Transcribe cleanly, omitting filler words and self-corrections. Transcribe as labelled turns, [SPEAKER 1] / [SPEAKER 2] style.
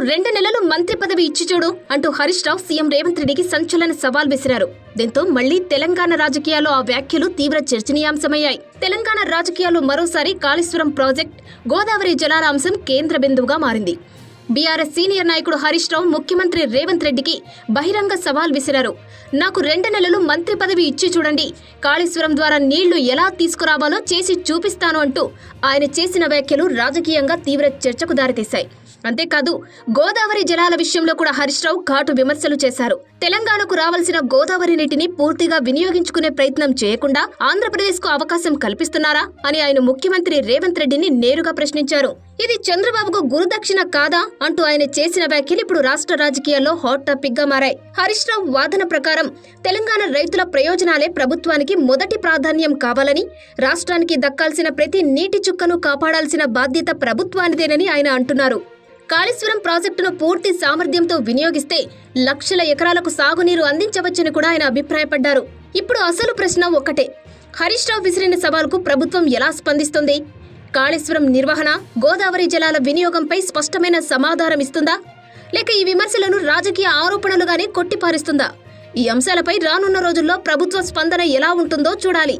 [SPEAKER 1] 2 నెలలు మంత్రి పదవి ఇచ్చి చూడు అంటూ హరీష్ రావు సీఎం రేవంత్ రెడ్డికి సంచలన సవాల్ విసిరారు. దీంతో మళ్లీ తెలంగాణ రాజకీయాల్లో ఆ వ్యాఖ్యలు తీవ్ర చర్చనీయాంశమయ్యాయి. తెలంగాణ రాజకీయాల్లో మరోసారి కాళేశ్వరం ప్రాజెక్ట్, గోదావరి జలాల అంశం కేంద్ర బిందువుగా మారింది. బీఆర్ఎస్ సీనియర్ నాయకుడు హరీష్ రావు ముఖ్యమంత్రి రేవంత్ రెడ్డికి బహిరంగ సవాల్ విసిరారు. నాకు 2 నెలలు మంత్రి పదవి ఇచ్చి చూడండి, కాళేశ్వరం ద్వారా నీళ్లు ఎలా తీసుకురావాలో చేసి చూపిస్తాను అంటూ ఆయన చేసిన వ్యాఖ్యలు రాజకీయంగా తీవ్ర చర్చకు దారితీశాయి. అంతేకాదు, గోదావరి జలాల విషయంలో కూడా హరీష్ రావు ఘాటు విమర్శలు చేశారు. తెలంగాణకు రావాల్సిన గోదావరి నీటిని పూర్తిగా వినియోగించుకునే ప్రయత్నం చేయకుండా ఆంధ్రప్రదేశ్కు అవకాశం కల్పిస్తున్నారా అని ఆయన ముఖ్యమంత్రి రేవంత్ రెడ్డిని నేరుగా ప్రశ్నించారు. ఇది చంద్రబాబుకు గురుదక్షిణ కాదా అంటూ ఆయన చేసిన వ్యాఖ్యలు ఇప్పుడు రాష్ట్ర రాజకీయాల్లో హాట్ టాపిక్ గా మారాయి. హరీష్ రావు వాదన ప్రకారం తెలంగాణ రైతుల ప్రయోజనాలే ప్రభుత్వానికి మొదటి ప్రాధాన్యం కావాలని, రాష్ట్రానికి దక్కాల్సిన ప్రతి నీటి చుక్కను కాపాడాల్సిన బాధ్యత ప్రభుత్వానిదేనని ఆయన అంటున్నారు. కాళేశ్వరం ప్రాజెక్టును పూర్తి సామర్థ్యంతో వినియోగిస్తే లక్షల ఎకరాలకు సాగునీరు అందించవచ్చని కూడా ఆయన అభిప్రాయపడ్డారు. ఇప్పుడు అసలు ప్రశ్న ఒక్కటే, హరీష్ రావు విసిరిన సవాల్కు ప్రభుత్వం ఎలా స్పందిస్తుంది? కాళేశ్వరం నిర్వహణ, గోదావరి జలాల వినియోగంపై స్పష్టమైన సమాధానం ఇస్తుందా, లేక ఈ విమర్శలను రాజకీయ ఆరోపణలుగానే కొట్టిపారేస్తుందా? ఈ అంశాలపై రానున్న రోజుల్లో ప్రభుత్వ స్పందన ఎలా ఉంటుందో చూడాలి.